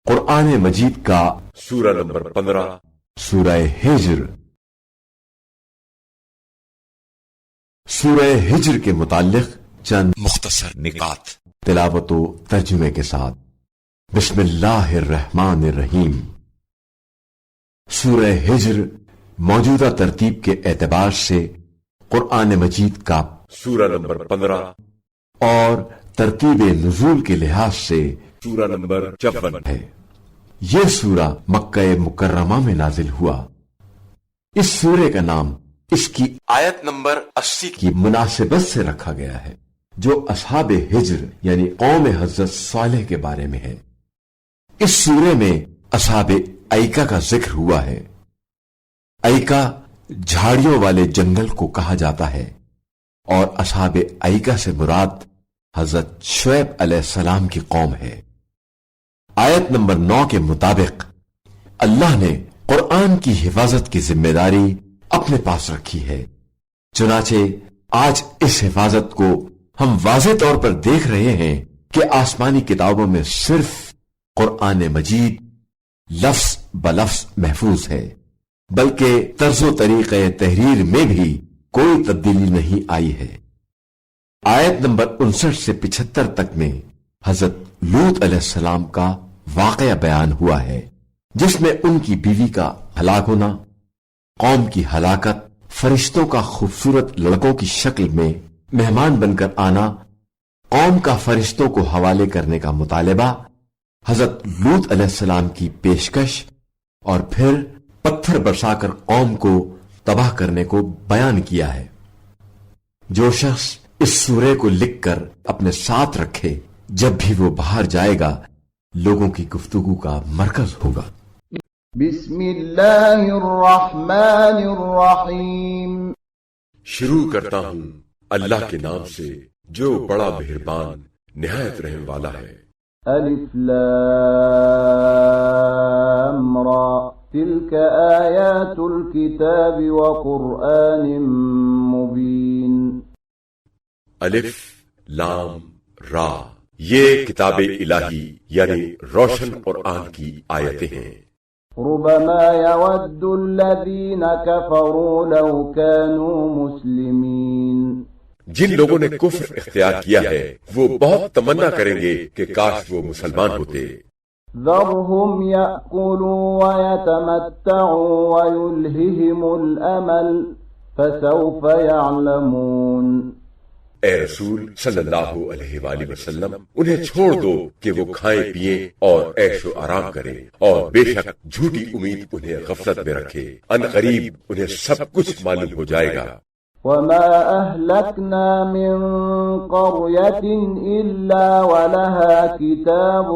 قرآن مجید کا سورہ نمبر 15 سورہ ہجر۔ سورہ ہجر کے متعلق چند مختصر نکات تلاوت و ترجمے کے ساتھ۔ بسم اللہ الرحمن الرحیم۔ سورہ ہجر موجودہ ترتیب کے اعتبار سے قرآن مجید کا سورہ نمبر 15 اور ترتیب نزول کے لحاظ سے سورہ نمبر 54 ہے۔ یہ سورہ مکہ مکرمہ میں نازل ہوا۔ اس سورے کا نام اس کی آیت نمبر 80 کی مناسبت سے رکھا گیا ہے، جو اصحاب ہجر یعنی قوم حضرت صالح کے بارے میں ہے۔ اس سورے میں اصحاب ایکا کا ذکر ہوا ہے۔ ایکا جھاڑیوں والے جنگل کو کہا جاتا ہے، اور اصحاب ایکا سے مراد حضرت شعیب علیہ السلام کی قوم ہے۔ آیت نمبر 9 کے مطابق اللہ نے قرآن کی حفاظت کی ذمہ داری اپنے پاس رکھی ہے، چنانچہ آج اس حفاظت کو ہم واضح طور پر دیکھ رہے ہیں کہ آسمانی کتابوں میں صرف قرآن مجید لفظ بلفظ محفوظ ہے، بلکہ طرز و طریقہ تحریر میں بھی کوئی تبدیلی نہیں آئی ہے۔ آیت نمبر 59 سے 75 تک میں حضرت لوط علیہ السلام کا واقعہ بیان ہوا ہے، جس میں ان کی بیوی کا ہلاک ہونا، قوم کی ہلاکت، فرشتوں کا خوبصورت لڑکوں کی شکل میں مہمان بن کر آنا، قوم کا فرشتوں کو حوالے کرنے کا مطالبہ، حضرت لوط علیہ السلام کی پیشکش، اور پھر پتھر برسا کر قوم کو تباہ کرنے کو بیان کیا ہے۔ جو شخص اس سورے کو لکھ کر اپنے ساتھ رکھے، جب بھی وہ باہر جائے گا لوگوں کی گفتگو کا مرکز ہوگا۔ بسم اللہ الرحمن الرحیم۔ شروع کرتا ہوں اللہ کے نام سے جو بڑا مہربان نہایت رحم والا ہے۔ الف لام را تلک آیات الکتاب وقرآن مبین۔ الف لام را، یہ کتاب الہی یعنی روشن قرآن کی آیتیں ہیں۔ ربما يود الذين كفروا لو كانوا مسلمين۔ جن لوگوں نے کفر اختیار کیا ہے وہ بہت تمنا کریں گے کہ کاش وہ مسلمان ہوتے۔ ذرهم يأكلوا ويتمتعوا ويلههم الأمل فسوف يعلمون۔ اے رسول صلی اللہ علیہ وآلہ وسلم، انہیں چھوڑ دو کہ وہ کھائیں پیئیں اور عیش و آرام کریں، اور بے شک جھوٹی امید انہیں غفلت میں رکھے، ان قریب انہیں سب کچھ معلوم ہو جائے گا۔ وما أهلكنا من قرية إلا ولها كتاب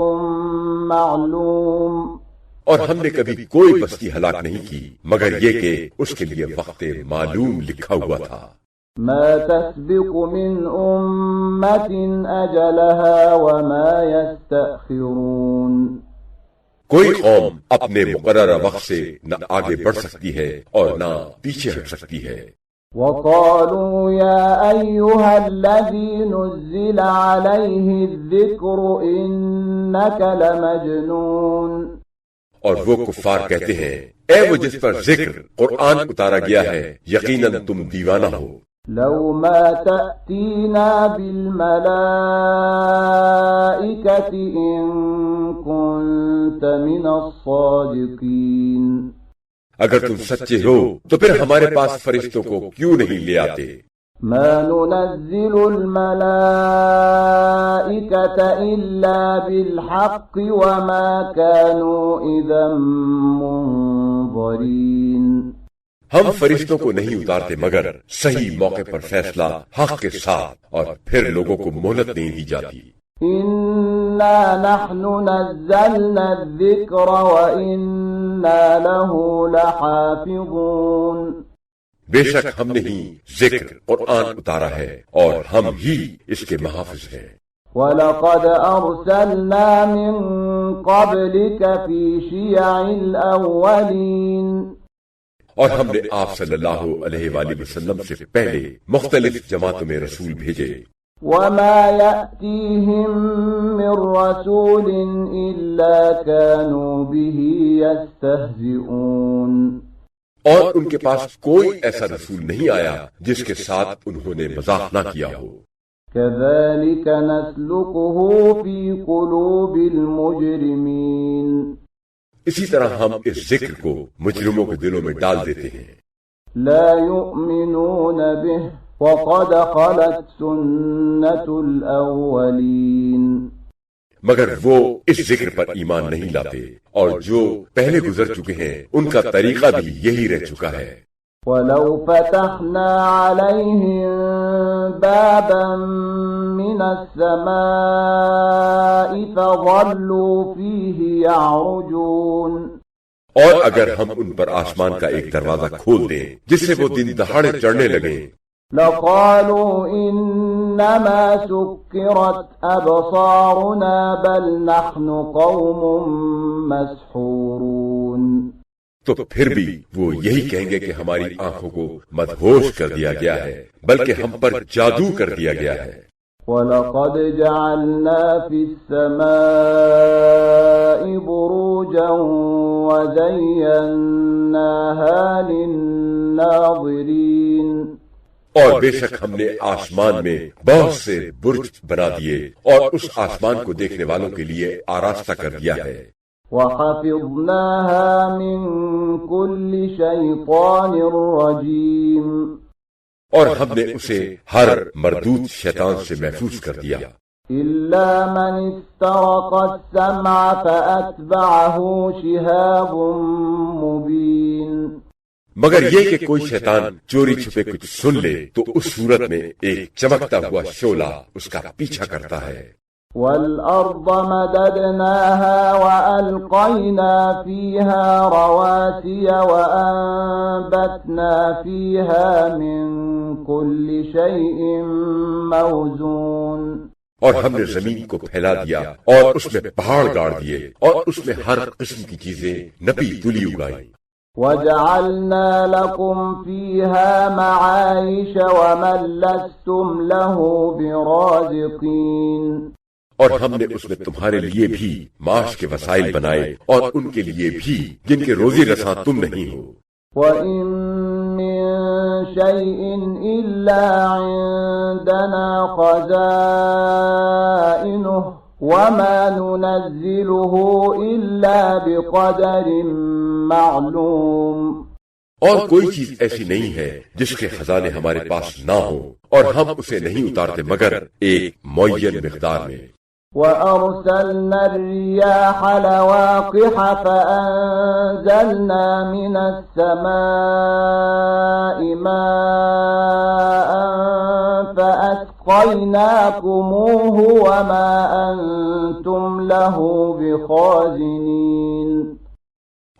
معلوم۔ اور ہم نے کبھی کوئی بستی ہلاک نہیں کی مگر یہ کہ اس کے لیے وقت معلوم لکھا ہوا تھا۔ ما تسبق من أمة أجلها وما يستأخرون۔ کوئی قوم اپنے مقررہ وقت سے نہ آگے بڑھ سکتی ہے اور نہ پیچھے ہٹ سکتی ہے۔ وقالوا يا أيها الذي نزل عليه الذكر إنك لمجنون۔ اور وہ کفار کہتے ہیں، اے وہ جس پر ذکر قرآن اتارا گیا ہے، یقیناً تم دیوانہ ہو۔ لو ما تأتينا بالملائكة إن كنت من الصادقين۔ اگر تم سچے ہو تو پھر ہمارے پاس فرشتوں کو کیوں نہیں لے آتے؟ ما ننزل الملائكة إلا بالحق وما كانوا إذا منظرين۔ ہم فرشتوں کو نہیں اتارتے مگر صحیح موقع پر فیصلہ حق کے ساتھ، اور پھر لوگوں کو مہلت نہیں دی جاتی۔ إنا نحن نزلنا الذكر وإنا له لحافظون۔ بے شک ہم نے ہی ذکر قرآن اتارا ہے اور ہم ہی اس کے محافظ ہیں۔ وَلَقَدْ أَرْسَلْنَا مِن قَبْلِكَ فِي شِيَعِ الْأَوَّلِينَ۔ اور ہم نے آپ صلی اللہ علیہ وآلہ وسلم سے پہلے مختلف جماعتوں میں رسول بھیجے۔ وما يأتيهم من رسول إلا كانوا به يستهزئون اور ان کے پاس کوئی ایسا رسول نہیں آیا جس کے ساتھ انہوں نے مذاق نہ کیا ہو۔ كذلك نسلكه في قلوب المجرمين اسی طرح ہم اس ذکر کو مجرموں کے دلوں میں ڈال دیتے ہیں۔ لا يؤمنون به وقد خلت سنة الأولين مگر وہ اس ذکر پر ایمان نہیں لاتے، اور جو پہلے گزر چکے ہیں ان کا طریقہ بھی یہی رہ چکا ہے۔ وَلَوْ فَتَحْنَا عَلَيْهِمْ بَابًا مِّنَ السَّمَاءِ فَظَلُّوا فِيهِ يَعْرُجُونَ اور اگر ہم ان پر آسمان کا ایک دروازہ کھول دیں جس سے وہ دن دہاڑے چڑھنے لگیں، لَقَالُوا إِنَّمَا سُكِّرَتْ أَبْصَارُنَا بَلْ نَحْنُ قَوْمٌ مَسْحُورُونَ تو پھر بھی وہ یہی کہیں گے کہ ہماری آنکھوں کو مدہوش کر دیا گیا ہے، بلکہ ہم پر جادو کر دیا گیا ہے۔ وَلَقَدْ جَعَلْنَا فِي السَّمَاءِ بُرُوجًا وَزَيَّنَّاهَا لِلنَّاظِرِينَ اور بے شک ہم نے آسمان میں بہت سے برج بنا دیے اور اس آسمان کو دیکھنے والوں کے لیے آراستہ کر دیا ہے۔ وَحَفِظْنَاهَا مِن كُلِّ شَيْطَانٍ رَجِيمٍ اور ہم نے اسے ہر مردود شیطان سے محفوظ کر دیا، إِلَّا مَنِ اسْتَرَقَ السَّمْعَ فَأَتْبَعَهُ شِهَابٌ مُبِينٌ مگر یہ کہ کوئی شیطان چوری چھپے کچھ سن لے تو اس صورت میں ایک چمکتا ہوا شعلہ اس کا پیچھا کرتا ہے۔ وَالْأَرْضَ مَدَدْنَاهَا وَأَلْقَيْنَا فِيهَا رَوَاسِيَ وَأَنبَتْنَا فِيهَا مِن كُلِّ شَيْءٍ مَوْزُونٍ اور ہم نے زمین کو پھیلا دیا اور اس میں پہاڑ گاڑ دیے اور اس میں ہر قسم کی چیزیں نپی تلی اگائیں۔ وَجَعَلْنَا لَكُمْ فِيهَا مَعَايِشَ وَمَن لَّسْتُمْ لَهُ بِرَازِقِينَ اور ہم نے اس میں تمہارے لیے بھی معاش کے وسائل بنائے اور ان کے لیے بھی جن کے روزی رساں تم نہیں ہو۔ وَإِن مِّن شَيْءٍ إِلَّا عِندَنَا خَزَائِنُهُ وَمَا نُنَزِّلُهُ إِلَّا بِقَدَرٍ معلوم اور کوئی چیز ایسی نہیں ہے جس کے خزانے ہمارے پاس نہ ہوں، اور ہم اسے نہیں اتارتے مگر ایک معین مقدار میں۔ وَأَرْسَلْنَا الرِّيَاحَ لَوَاقِحَ فَأَنزَلْنَا مِنَ السَّمَاءِ مَاءً فَأَسْقَيْنَاكُمُوهُ وَمَا أَنْتُمْ لَهُ بِخَازِنِينَ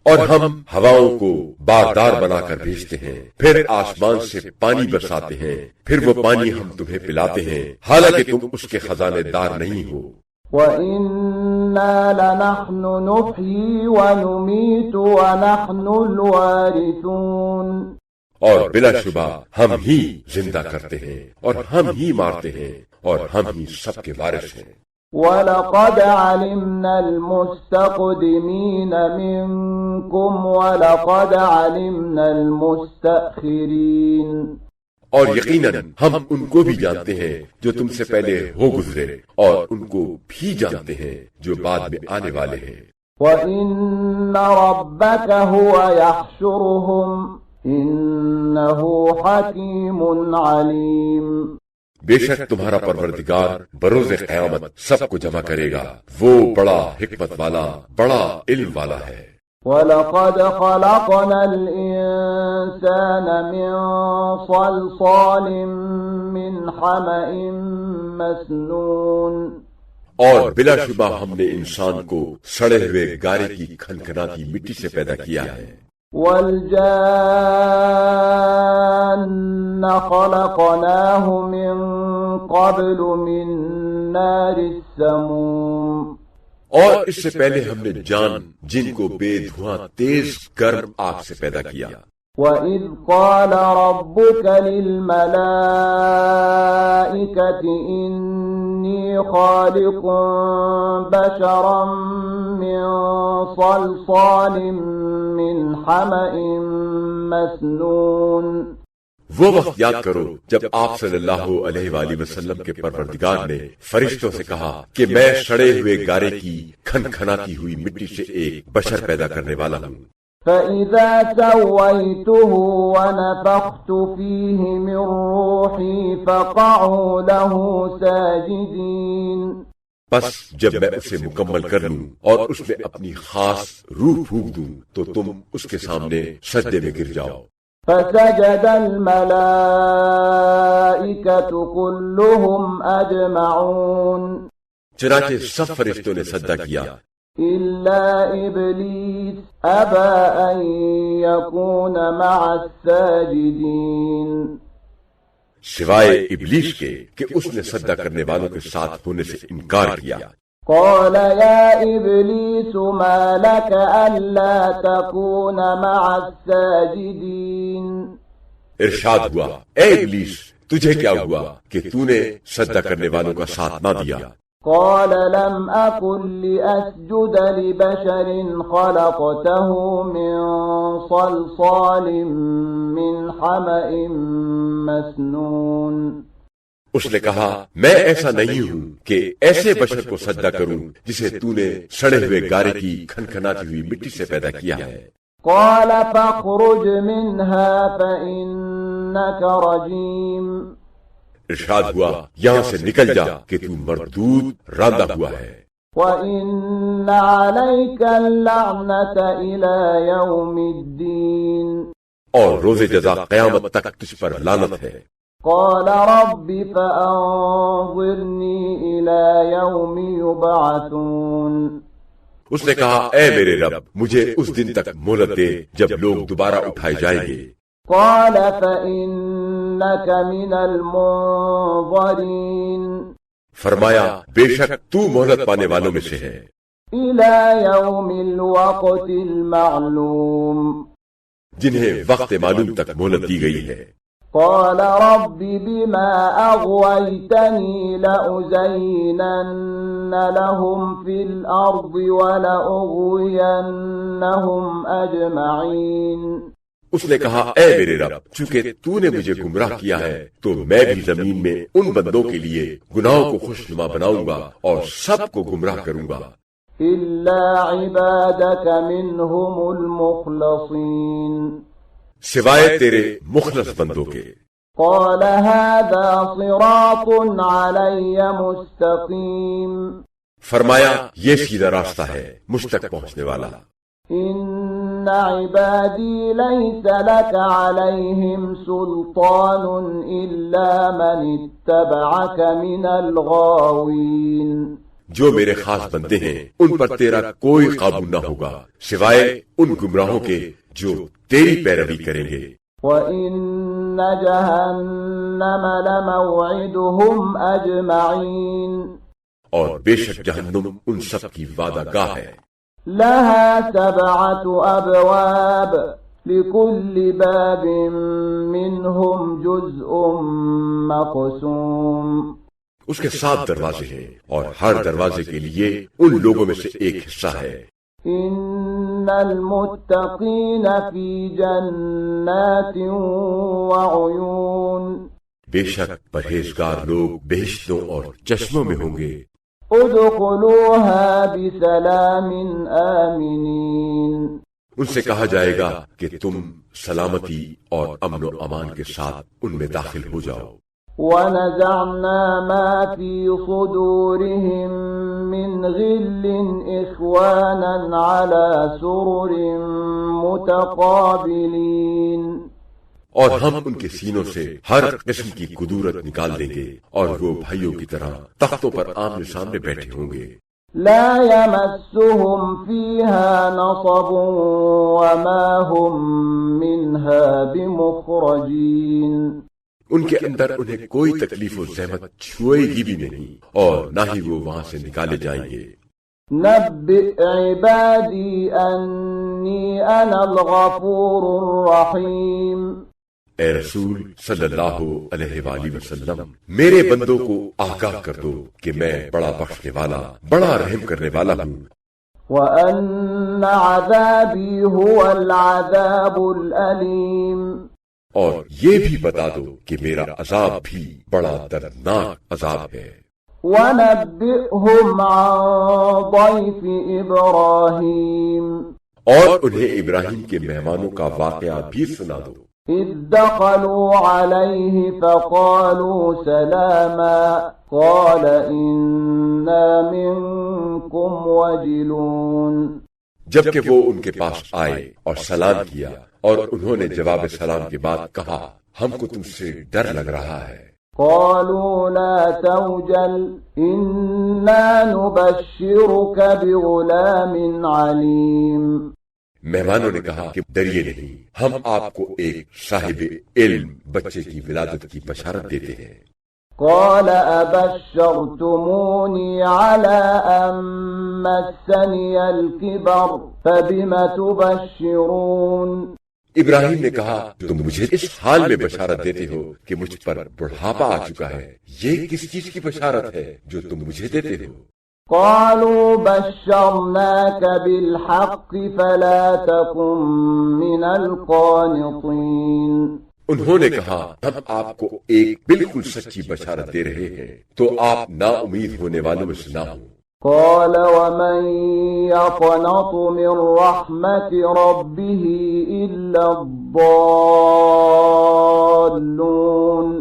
اور ہم ہواؤں کو باردار بنا کر بھیجتے ہیں، پھر آسمان سے پانی برساتے ہیں، پھر وہ پانی ہم تمہیں پلاتے ہیں، حالانکہ تم اس کے خزانے دار نہیں ہو۔ وَإِنَّا لَنَحْنُ نُحْيِي وَنُمِيتُ وَنَحْنُ الْوَارِثُونَ اور بلا شبہ ہم ہی زندہ کرتے ہیں اور ہم ہی مارتے ہیں اور ہم ہی سب کے وارث ہیں۔ وَلَقَدْ عَلِمْنَا الْمُسْتَقْدِمِينَ مِنكُمْ وَلَقَدْ عَلِمْنَا الْمُسْتَأْخِرِينَ اور یقیناً ہم ان کو بھی جانتے ہیں جو تم سے پہلے ہو گزرے، اور ان کو بھی جانتے ہیں جو بعد میں آنے والے ہیں۔ وَإِنَّ رَبَّكَ هُوَ يَحْشُرُهُمْ إِنَّهُ حَكِيمٌ عَلِيمٌ بے شک تمہارا پروردگار بروز قیامت سب کو جمع کرے گا، وہ بڑا حکمت والا، بڑا علم والا ہے۔ وَلَقَدْ خَلَقْنَا الْإِنسَانَ مِنْ صَلْصَالٍ مِّنْ حَمَإٍ مَسْنُونٍ اور بلا شبہ ہم نے انسان کو سڑے ہوئے گارے کی کھنکھناتی مٹی سے پیدا کیا ہے۔ وَالْجَانَّ خَلَقْنَاهُ مِنْ قَبْلُ مِنْ نَارِ السَّمُومِ اور اس سے پہلے ہم نے جان جن کو بے دھواں تیز گرم آگ سے پیدا کیا۔ وَإِذْ قَالَ رَبُّكَ لِلْمَلَائِكَةِ إِنِّي خَالِقٌ بَشَرًا مِّن صَلْصَالٍ مِّنْ حَمَإٍ مَّسْنُونٍ۔ وہ وقت یاد کرو جب آپ صلی اللہ علیہ وآلہ وسلم کے پروردگار نے فرشتوں سے کہا کہ میں سڑے ہوئے گارے کی کھنکھناتی ہوئی مٹی سے ایک بشر پیدا کرنے والا ہوں۔ فَإِذَا سَوَّيْتُهُ وَنَفَخْتُ فِيهِ مِن رُّوحِي فَقَعُوا لَهُ سَاجِدِينَ۔ بس جب میں اسے مکمل کر لوں اور اس میں اپنی خاص روح پھونک دوں تو تم اس کے سامنے سجدے میں گر جاؤ۔ فَسَجَدَ الْمَلَائِكَةُ كُلُّهُمْ أَجْمَعُونَ۔ چنانچہ سب فرشتوں نے سجدہ کیا إِلَّا إِبْلِيسَ أَبَى أَن يَكُونَ مَعَ السَّاجِدِينَ، سوائے ابلیس کے کہ اس نے سجدہ کرنے والوں کے ساتھ ہونے سے انکار کیا۔ قال يا إبليس ما لك ألا تكون مع الساجدين۔ ارشاد ہوا اے ابلیس تجھے کیا ہوا کہ تو نے سجدہ کرنے والوں کا ساتھ نہ دیا؟ قال لم أكن لأسجد لبشر خلقته من صلصال من حمأ مسنون۔ اس نے کہا میں ایسا نہیں ہوں کہ ایسے بشر کو سجدہ کروں جسے تو نے سڑے ہوئے گارے کی کھنکھناتی ہوئی مٹی سے پیدا کیا ہے۔ قال فاخرج منها فإنك رجيم۔ ارشاد ہوا یہاں سے نکل جا کہ تو مردود راندہ ہوا ہے۔ وَإِنَّ عَلَيْكَ اللَّعْنَةَ إِلَى يَوْمِ الدِّينِ۔ اور روز جزا قیامت تک تجھ پر لعنت ہے۔ قال رب فأنظرني إلى يوم يبعثون۔ اس نے کہا اے میرے رب مجھے اس دن تک مہلت دے جب لوگ دوبارہ اٹھائے جائیں گے۔ قال فإنك من المنظرين۔ فرمایا بے شک تو مہلت پانے والوں میں سے ہے۔ إلى يوم الوقت المعلوم۔ جنہیں وقت معلوم تک مہلت دی گئی ہے۔ قال رب بما أغويتني لأزينن لهم في الأرض ولأغوينهم أجمعين۔ اس نے کہا اے میرے رب چونکہ تو نے مجھے گمراہ کیا ہے تو میں بھی زمین میں ان بندوں کے لیے گناہوں کو خوشنما بناؤں گا اور سب کو گمراہ کروں گا إلا عبادك منهم المخلصين۔ سوائے تیرے مخلص بندوں کے۔ قال هذا صراط علي مستقيم۔ فرمایا یہ سیدھا راستہ ہے مجھ تک پہنچنے والا۔ إن عبادي ليس لك عليهم سلطان إلا من اتبعك من الغاوين۔ جو میرے خاص بندے ہیں ان پر تیرا کوئی قابو نہ ہوگا سوائے ان گمراہوں کے جو تیری پیروی کریں گے۔ وَإِنَّ جَهَنَّمَ لَمَوْعِدُهُمْ أَجْمَعِينَ۔ اور بے شک جہنم ان سب کی وعدہ گاہ ہے۔ لَهَا 7 أَبْوَابٍ لِكُلِّ بَابٍ مِّنْهُمْ جُزْءٌ مَّقْسُومٌ۔ اس کے 7 دروازے ہیں اور ہر دروازے کے لیے ان لوگوں میں سے ایک حصہ ہے۔ إِنَّ الْمُتَّقِينَ فِي جَنَّاتٍ وَعُيُونٍ۔ بے شک پرہیزگار لوگ بہشتوں اور چشموں میں ہوں گے۔ ادخلوها بسلام آمنین۔ ان سے کہا جائے گا کہ تم سلامتی اور امن و امان کے ساتھ ان میں داخل ہو جاؤ۔ وَنَزَعْنَا مَا فِي صُدُورِهِم مِّنْ غِلٍّ إِخْوَانًا عَلَى سُرُرٍ مُتَقَابِلِينَ۔ اور ہم ان کے سینوں سے ہر قسم کی کدورت نکال دیں گے اور وہ بھائیوں کی طرح تختوں پر آمنے سامنے بیٹھے ہوں گے۔ لا يمسهم فيها نصب وما هم منها بمخرجين۔ ان کے اندر انہیں کوئی تکلیف و زحمت چھوئے گی بھی نہیں اور نہ ہی وہ وہاں سے نکالے جائیں گے۔ نبئ عبادی انی إني أنا الغفور الرحيم. اے رسول صلی اللہ علیہ وآلہ وسلم، میرے بندوں کو آگاہ کر دو کہ میں بڑا بخشنے والا، بڑا رحم کرنے والا ہوں، وأن عذابي هو العذاب الأليم. اور یہ بھی بتا دو کہ میرا عذاب بھی بڑا دردناک عذاب ہے. وَنَبِّئْهُمْ عَنْ ضَيْفِ إِبْرَاهِيمَ. اور انہیں ابراہیم کے مہمانوں کا واقعہ بھی سنا دو. إِذْ دَخَلُوا عَلَيْهِ فَقَالُوا سَلَامًا قَالَ إِنَّا مِنْكُمْ وَجِلُونَ. جبکہ وہ ان کے پاس آئے اور سلام کیا، اور انہوں نے جواب سلام کے بعد کہا، ہم کو تم سے ڈر لگ رہا ہے. قالوا لا توجل إنا نبشرك بغلام عليم. مہمانوں نے کہا کہ ڈریے نہیں، ہم آپ کو ایک صاحب علم بچے کی ولادت کی بشارت دیتے ہیں. قال أبشرتموني على أن مسني الكبر فبم تبشرون. ابراہیم نے کہا، تم مجھے اس حال میں بشارت دیتے ہو کہ مجھ پر بڑھاپا آ چکا ہے، یہ کس چیز کی بشارت ہے جو تم مجھے دیتے ہو؟ قالوا بشرناك بالحق فلا تكن من القانطين. انہوں نے کہا، ہم آپ کو ایک بالکل سچی بشارت دے رہے ہیں، تو آپ نا امید ہونے والوں میں سے نہ ہوں. قال ومن يقنط من رحمة ربه إلا الضالون.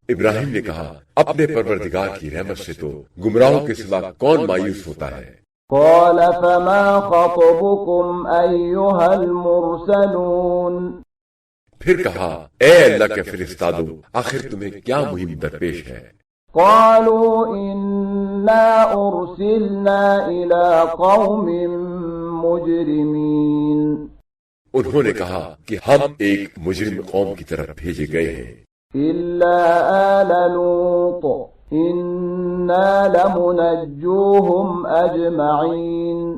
ابراہیم نے کہا، اپنے پروردگار کی رحمت سے تو گمراہوں کے سوا کون مایوس ہوتا ہے؟ قال فما خطبكم أيها المرسلون. پھر کہا، اے اللہ کے فرستادو، آخر تمہیں کیا مہم درپیش ہے؟ قالوا إنا أرسلنا إلى قوم مجرمين. انہوں نے کہا کہ ہم ایک مجرم قوم کی طرف بھیجے گئے ہیں. إلا آل لوط إنا لمنجوهم أجمعين.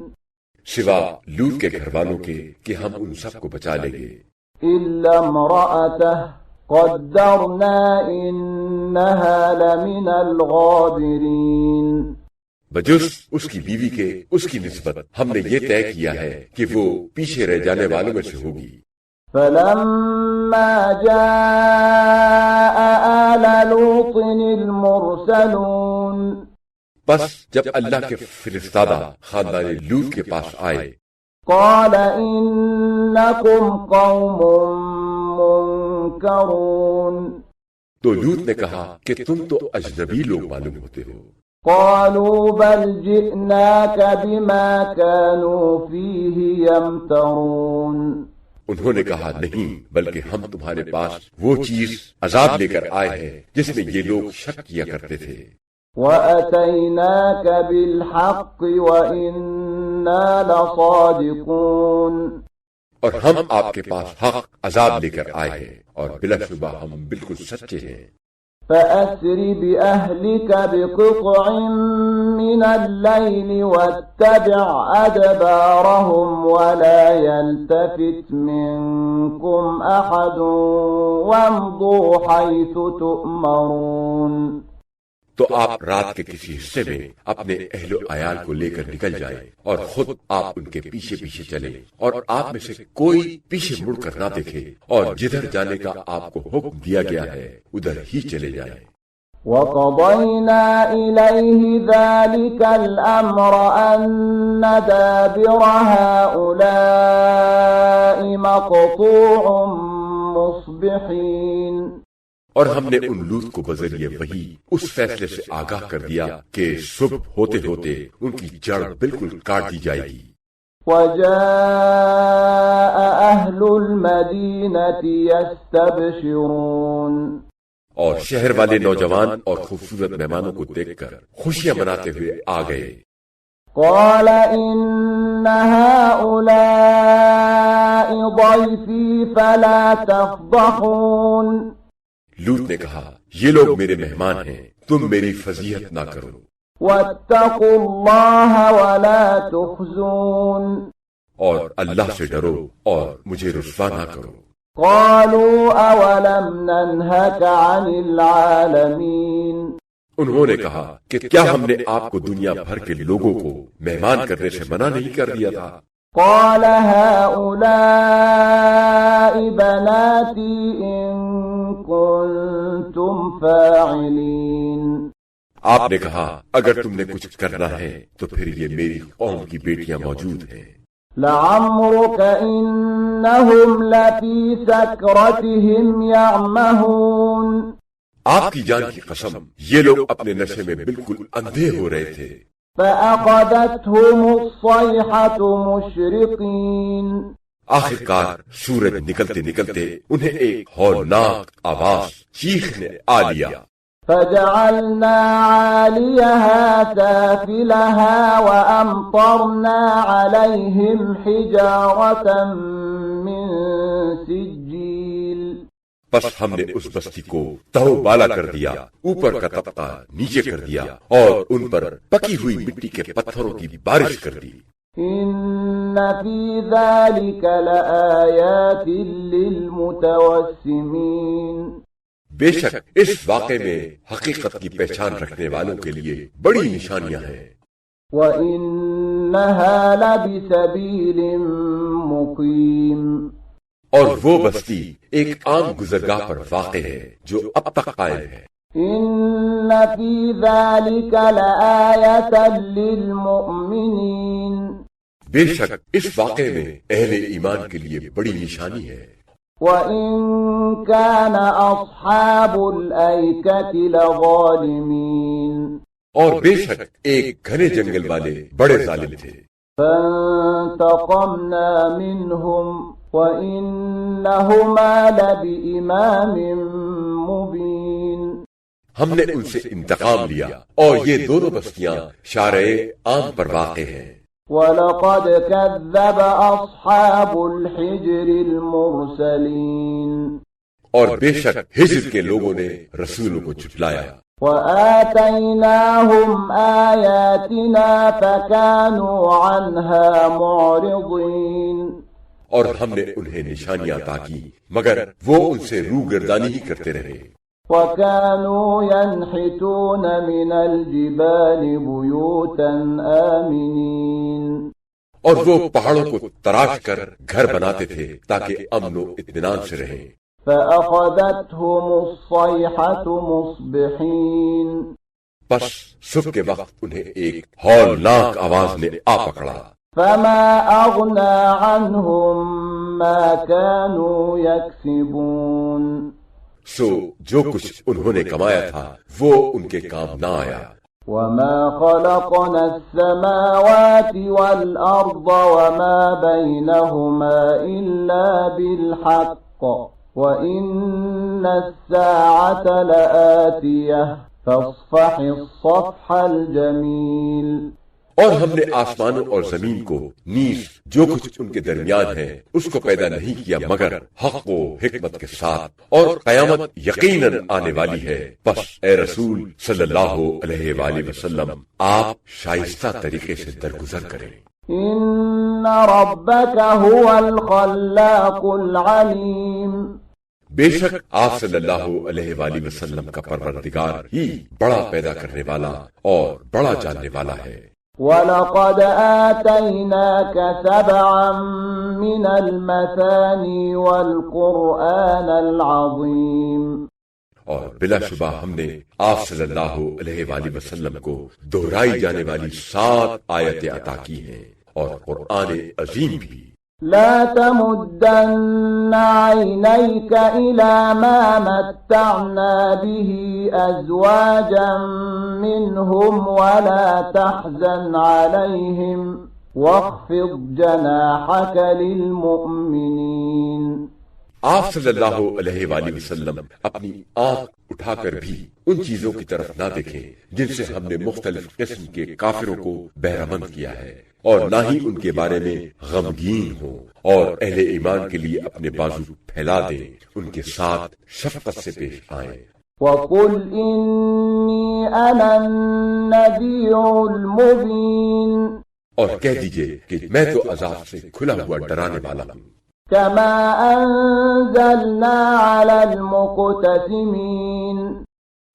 سوا لوط کے گھر والوں کے کہ ہم ان سب کو بچا لیں گے. إلا امرأته قدرنا إنها لمن الغابرين. بجز اس کی بیوی کے اس کی نسبت ہم نے یہ طے کیا ہے کہ وہ پیچھے رہ جانے والوں میں سے ہوگی. فلما جاء آل لوط المرسلون. بس جب اللہ کے فرستادہ خاندان لوط کے پاس آئے، قال إنكم قوم منكرون. تو لوط نے کہا کہ تم تو اجنبی لوگ معلوم ہوتے ہو. قالوا بل جئناك بما كانوا فيه يمترون. انہوں نے کہا، نہیں، بلکہ ہم تمہارے پاس وہ چیز عذاب لے کر آئے ہیں جس میں یہ لوگ شک کیا کرتے تھے. وَأَتَيْنَاكَ بِالْحَقِّ وَإِنَّا لَصَادِقُونَ. اور ہم آپ کے پاس حق عذاب لے کر آئے ہیں، اور بلا شبہ ہم بالکل سچے ہیں. فَأَسْرِ بِأَهْلِكَ بِقِطْعٍ مِّنَ اللَّيْلِ وَاتَّبِعْ أَدْبَارَهُمْ وَلَا يَلْتَفِتْ مِنكُمْ أَحَدٌ وَامْضُوا حَيْثُ تُؤْمَرُونَ. تو آپ رات کے کسی حصے میں اپنے اہل و عیال کو لے کر نکل جائیں، اور خود آپ ان کے پیچھے پیچھے چلیں، اور آپ میں سے کوئی پیچھے مڑ کر نہ دیکھے، اور جدھر جانے کا آپ کو حکم دیا گیا ہے ادھر ہی چلے جائیں. وَقَضَيْنَا إِلَيْهِ ذَلِكَ الْأَمْرَ أَنَّ دَابِرَ هَؤُلَاءِ مَقْطُوعٌ مُصْبِحِينَ. اور ہم نے ان لوط کو بذریعے وحی اس فیصلے سے آگاہ کر دیا کہ صبح ہوتے ہوتے ان کی جڑ بالکل کاٹ دی جائے گی. وَجَاءَ أَهْلُ الْمَدِينَةِ يَسْتَبْشِرُونَ. اور شہر والے نوجوان اور خوبصورت مہمانوں کو دیکھ کر خوشیاں مناتے ہوئے آ گئے. قال إن هؤلاء ضيفي فلا تفضحون. لوط نے کہا، یہ لوگ میرے مہمان ہیں، تم میری فضیحت نہ کرو. واتقوا الله ولا تخزون. اور اللہ سے ڈرو اور مجھے رسوا نہ کرو۔ قالوا أولم ننهك عن العالمين انہوں نے کہا کہ کیا ہم نے آپ کو دنیا بھر کے لوگوں کو مہمان کرنے سے منع نہیں کر دیا تھا؟ قال هؤلاء بناتي إن كنتم فاعلين آپ نے کہا اگر تم نے کچھ کرنا ہے تو پھر یہ میری قوم کی بیٹیاں موجود ہیں۔ لعمرك إنهم لفي سكرتهم يعمهون آپ کی جان کی قسم یہ لوگ اپنے نشے میں بالکل اندھے ہو رہے تھے۔ فأخذتهم الصيحة مشرقين آخر کار سورج نکلتے نکلتے انہیں ایک ہولناک آواز چیخ نے آ لیا۔ فجعلنا عاليها سافلها وأمطرنا عليهم حجارة من سجيل بس ہم نے اس بستی کو تہو بالا کر دیا، اوپر کا طبقہ نیچے کر دیا اور ان پر پکی ہوئی مٹی کے پتھروں کی بارش کر دی۔ إن في ذلك لآيات للمتوسمين بے شک اس واقعے میں حقیقت کی پہچان رکھنے والوں کے لیے بڑی نشانیاں ہیں۔ وَإِنَّهَا لَبِسَبِيلٍ مُقِيمٍ اور وہ بستی ایک عام گزرگاہ پر واقع ہے جو اب تک قائم ہے۔ إِنَّ فِي ذَلِكَ لَآيَةً لِلْمُؤْمِنِينَ بے شک اس واقعے میں اہل ایمان کے لیے بڑی نشانی ہے۔ وَإِن كَانَ أَصْحَابُ الْأَيْكَةِ لَظَالِمِينَ اور بے شک ایک گھنے جنگل والے بڑے ظالم تھے۔ فَانْتَقَمْنَا مِنْهُمْ وَإِنَّهُمَا لَبِإِمَامٍ مُبِينٍ ہم نے ان سے انتقام لیا اور یہ دونوں بستیاں شارع عام پر واقع ہیں۔ وَلَقَدْ كَذَّبَ أَصْحَابُ الْحِجْرِ الْمُرْسَلِينَ اور بے شک ہجر کے لوگوں نے رسولوں کو جھٹلایا۔ وَآتَيْنَاهُمْ آيَاتِنَا فَكَانُوا عَنْهَا مُعْرِضِينَ اور ہم نے انہیں نشانیاں عطا کی مگر وہ ان سے روگردانی ہی کرتے رہے۔ وَكَانُوا يَنْحِتُونَ مِنَ الْجِبَالِ بُيُوتًا آمِنِينَ اور وہ پہاڑوں کو تراش کر گھر بناتے تھے تاکہ امن و اطمینان سے رہیں۔ فَأَخَذَتْهُمُ الصَّيْحَةُ مُصْبِحِينَ پس صبح کے وقت انہیں ایک ہولناک آواز نے آ پکڑا۔ فَمَا أَغْنَى عَنْهُمْ مَا كَانُوا يَكْسِبُونَ سو جو کچھ انہوں نے کمایا تھا وہ ان کے کام نہ آیا۔ وَمَا خَلَقْنَا السَّمَاوَاتِ وَالْأَرْضَ وَمَا بَيْنَهُمَا إِلَّا بِالْحَقِّ وَإِنَّ السَّاعَةَ لَآتِيَةٌ فَاصْفَحِ الصَّفْحَ الْجَمِيلَ اور ہم نے آسمانوں اور زمین کو نیز جو کچھ ان کے درمیان ہے اس کو پیدا نہیں کیا مگر حق و حکمت کے ساتھ، اور قیامت یقیناً آنے والی ہے۔ بس اے رسول صلی اللہ علیہ وآلہ وسلم آپ شائستہ طریقے سے درگزر کریں۔ إِنَّ رَبَّكَ هُوَ الْخَلَّاقُ الْعَلِيمُ بے شک آپ صلی اللہ علیہ وآلہ وسلم کا پروردگار ہی بڑا پیدا کرنے والا اور بڑا جاننے والا ہے۔ وَلَقَدْ آتَيْنَاكَ سَبْعًا مِنَ الْمَثَانِي وَالْقُرْآنَ الْعَظِيمَ اور بلا شبہ ہم نے آپ صلی اللہ علیہ وآلہ وسلم کو دہرائی جانے والی 7 آیتیں عطا کی ہیں اور قرآن عظیم بھی۔ لا تمدن عينيك إلى ما متعنا به أزواجا منهم ولا تحزن عليهم واخفض جناحك للمؤمنين۔ آپ صلی اللہ علیہ وآلہ وسلم اپنی آنکھ اٹھا کر بھی ان چیزوں کی طرف نہ دیکھیں جن سے ہم نے مختلف قسم کے کافروں کو بہرمند کیا ہے، اور نہ ہی ان کے بارے میں غمگین ہو، اور اہل ایمان کے لیے اپنے بازو پھیلا دیں، ان کے ساتھ شفقت سے پیش آئیں۔ وَقُلْ إِنِّي أَنَا النَّذِيرُ الْمُبِينُ اور کہہ دیجئے کہ میں تو عذاب سے کھلا ہوا ڈرانے والا ہوں، كما أنزلنا على المقتسمين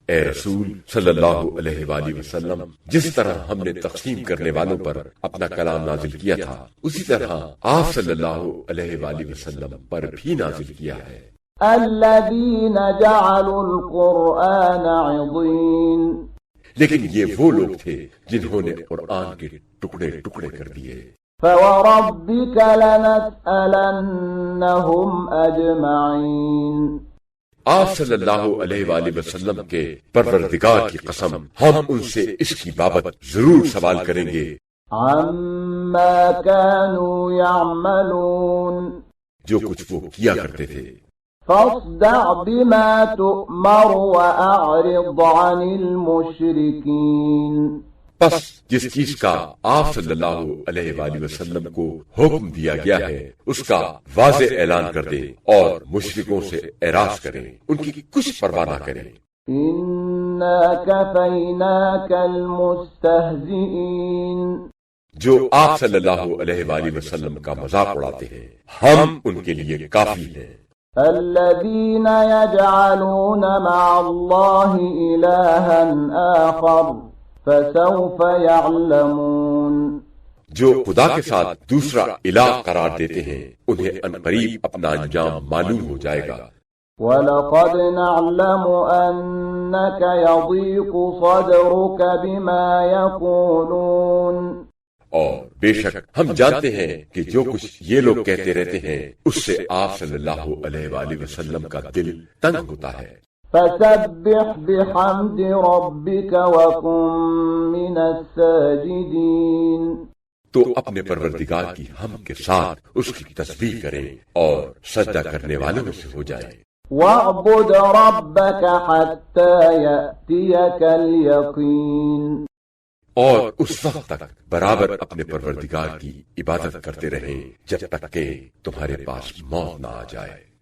اے رسول صلی اللہ علیہ وآلہ وسلم، جس طرح ہم نے تقسیم کرنے والوں پر اپنا کلام نازل کیا تھا، اسی طرح آپ صلی اللہ علیہ وآلہ وسلم پر بھی نازل کیا ہے، الذين جعلوا القرآن عضين لیکن یہ وہ لوگ تھے جنہوں نے قرآن کے ٹکڑے ٹکڑے کر دیے، فوربك لنسألنهم أجمعين آپ صلی اللہ علیہ وآلہ وسلم کے پروردگار کی قسم، ہم ان سے اس کی بابت ضرور سوال کریں گے عما كانوا يعملون جو کچھ وہ کیا کرتے تھے، فاصدع بما تؤمر وأعرض عن المشركين پس جس چیز کا آپ صلی اللہ علیہ وآلہ وسلم کو حکم دیا گیا ہے اس کا واضح اعلان کر دیں اور مشرکوں سے اعراض کریں، ان کی کچھ پرواہ نہ کریں، إنا كفيناك المستهزئين جو آپ صلی اللہ علیہ وآلہ وسلم کا مذاق اڑاتے ہیں ہم ان کے لیے کافی ہیں، الذين يجعلون مع الله إلها آخر فسوف يعلمون جو خدا کے ساتھ دوسرا الہ قرار دیتے ہیں انہیں عنقریب اپنا انجام معلوم ہو جائے گا، وَلَقَدْ نَعْلَمُ أَنَّكَ يَضِيقُ صَدْرُكَ بِمَا يَقُولُونَ اور بے شک ہم جانتے ہیں کہ جو کچھ یہ لوگ کہتے رہتے ہیں اس سے آپ صلی اللہ علیہ وآلہ وسلم کا دل تنگ ہوتا ہے، فَسَبِّحْ بِحَمْدِ رَبِّكَ وَكُن مِّنَ السَّاجِدِينَ تو اپنے پروردگار کی حمد کے ساتھ اس کی تسبیح کریں اور سجدہ کرنے والوں میں سے ہو جائیں، وَاعْبُدْ رَبَّكَ حَتَّى يَأْتِيَكَ الْيَقِينُ اور اس وقت تک برابر اپنے پروردگار کی عبادت کرتے رہیں جب تک کہ تمہارے پاس موت نہ آ جائے۔